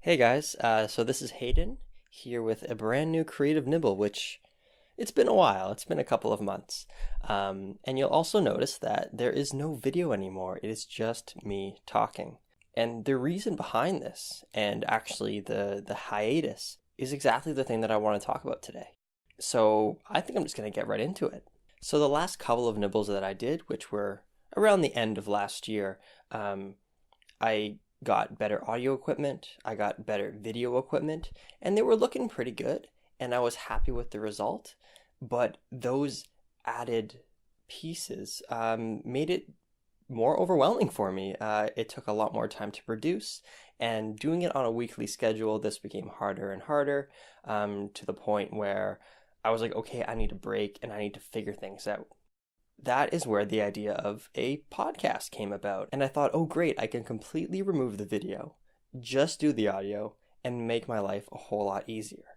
Hey guys, so this is Hayden here with a brand new Creative Nibble, which it's been a while. It's been a couple of months. And you'll also notice that there is no video anymore. It is just me talking. And the reason behind this, and actually the hiatus, is exactly the thing that I want to talk about today. So I think I'm just going to get right into it. So the last couple of nibbles that I did, which were around the end of last year, I got better audio equipment, I got better video equipment, and they were looking pretty good, and I was happy with the result. But those added pieces made it more overwhelming for me. It took a lot more time to produce, and doing it on a weekly schedule, this became harder and harder to the point where I was like, okay, I need a break and I need to figure things out. That is where the idea of a podcast came about. And I thought, oh, great, I can completely remove the video, just do the audio, and make my life a whole lot easier.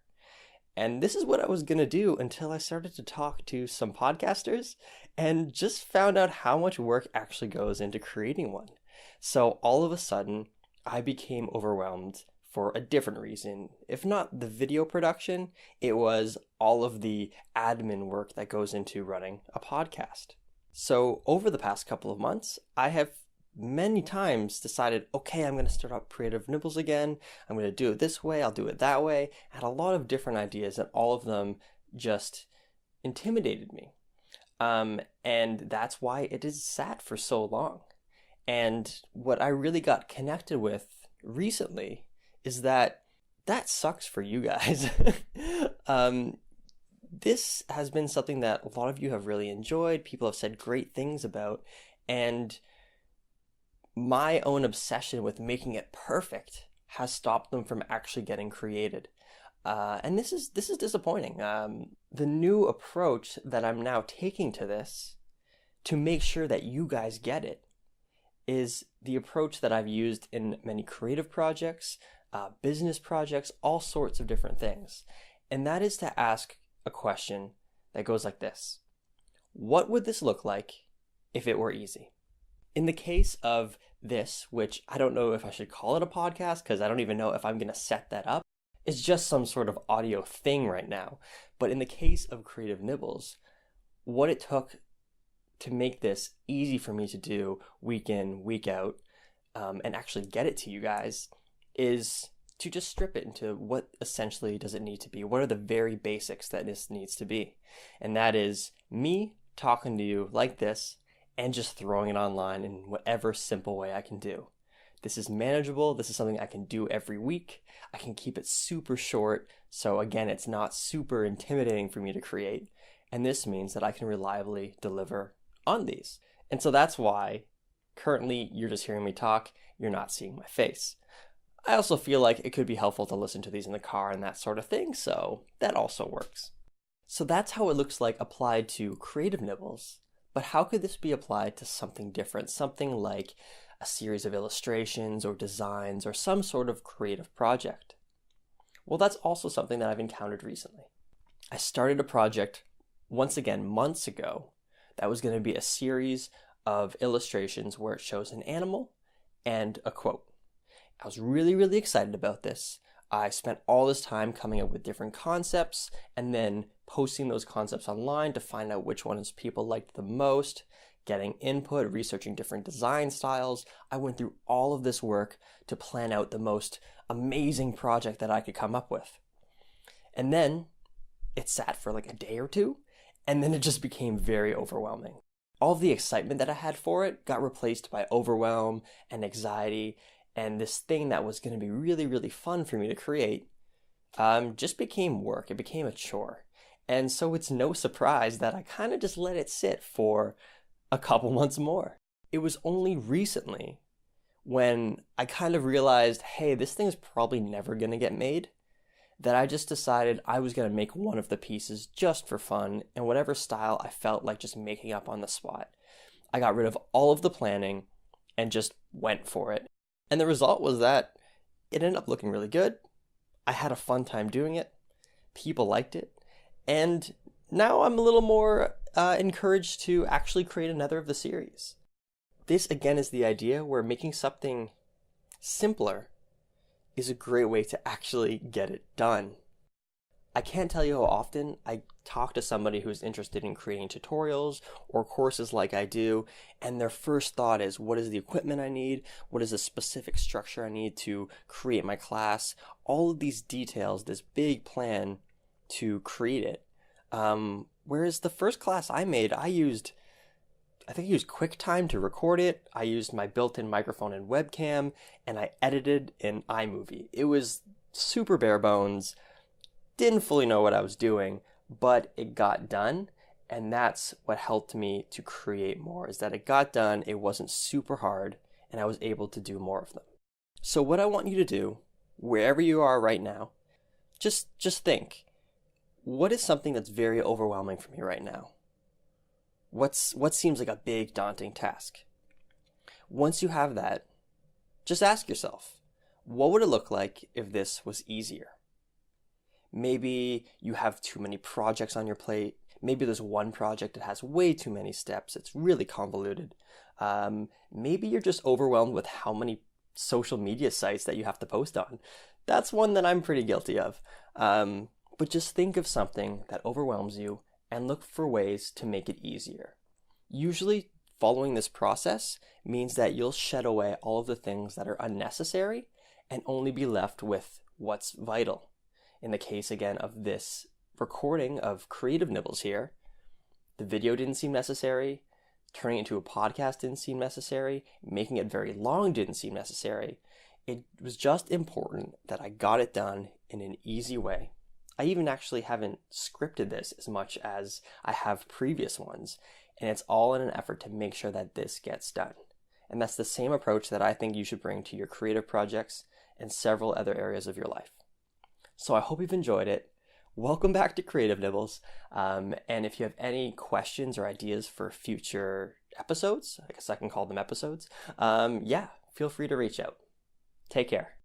And this is what I was going to do until I started to talk to some podcasters and just found out how much work actually goes into creating one. So all of a sudden, I became overwhelmed for a different reason. If not the video production, it was all of the admin work that goes into running a podcast. So over the past couple of months, I have many times decided, okay, I'm going to start up Creative Nibbles again. I'm going to do it this way. I'll do it that way. I had a lot of different ideas, and all of them just intimidated me. And that's why it is sat for so long. And what I really got connected with recently is that sucks for you guys. This has been something that a lot of you have really enjoyed. People have said great things about, and my own obsession with making it perfect has stopped them from actually getting created. And this is disappointing. The new approach that I'm now taking to this to make sure that you guys get it is the approach that I've used in many creative projects, business projects, all sorts of different things. And that is to ask a question that goes like this. What would this look like if it were easy? In the case of this, which I don't know if I should call it a podcast because I don't even know if I'm going to set that up. It's just some sort of audio thing right now. But in the case of Creative Nibbles, what it took to make this easy for me to do week in, week out, and actually get it to you guys is to just strip it into what essentially does it need to be. What are the very basics that this needs to be? And that is me talking to you like this and just throwing it online in whatever simple way I can do. This is manageable. This is something I can do every week. I can keep it super short. So again, it's not super intimidating for me to create. And this means that I can reliably deliver on these. And so that's why currently you're just hearing me talk. You're not seeing my face. I also feel like it could be helpful to listen to these in the car and that sort of thing, so that also works. So that's how it looks like applied to Creative Nibbles, but how could this be applied to something different, something like a series of illustrations or designs or some sort of creative project? Well, that's also something that I've encountered recently. I started a project, once again, months ago, that was going to be a series of illustrations where it shows an animal and a quote. I was really, really excited about this. I spent all this time coming up with different concepts and then posting those concepts online to find out which ones people liked the most, getting input, researching different design styles. I went through all of this work to plan out the most amazing project that I could come up with. And then it sat for like a day or two, and then it just became very overwhelming. All of the excitement that I had for it got replaced by overwhelm and anxiety. And this thing that was going to be really, really fun for me to create just became work. It became a chore. And so it's no surprise that I kind of just let it sit for a couple months more. It was only recently when I kind of realized, hey, this thing is probably never going to get made, that I just decided I was going to make one of the pieces just for fun in whatever style I felt like just making up on the spot. I got rid of all of the planning and just went for it. And the result was that it ended up looking really good. I had a fun time doing it. People liked it. And now I'm a little more encouraged to actually create another of the series. This, again, is the idea where making something simpler is a great way to actually get it done. I can't tell you how often I talk to somebody who's interested in creating tutorials or courses like I do, and their first thought is, what is the equipment I need? What is the specific structure I need to create my class? All of these details, this big plan to create it. Whereas the first class I made, I think I used QuickTime to record it. I used my built-in microphone and webcam, and I edited in iMovie. It was super bare bones. Didn't fully know what I was doing, but it got done, and that's what helped me to create more, is that it got done, it wasn't super hard, and I was able to do more of them. So what I want you to do, wherever you are right now, just think, what is something that's very overwhelming for me right now? What seems like a big, daunting task? Once you have that, just ask yourself, what would it look like if this was easier? Maybe you have too many projects on your plate. Maybe there's one project that has way too many steps. It's really convoluted. Maybe you're just overwhelmed with how many social media sites that you have to post on. That's one that I'm pretty guilty of. But just think of something that overwhelms you and look for ways to make it easier. Usually, following this process means that you'll shed away all of the things that are unnecessary and only be left with what's vital. In the case, again, of this recording of Creative Nibbles here, the video didn't seem necessary, turning it into a podcast didn't seem necessary, making it very long didn't seem necessary. It was just important that I got it done in an easy way. I even actually haven't scripted this as much as I have previous ones, and it's all in an effort to make sure that this gets done. And that's the same approach that I think you should bring to your creative projects and several other areas of your life. So I hope you've enjoyed it. Welcome back to Creative Nibbles. And if you have any questions or ideas for future episodes, I guess I can call them episodes, feel free to reach out. Take care.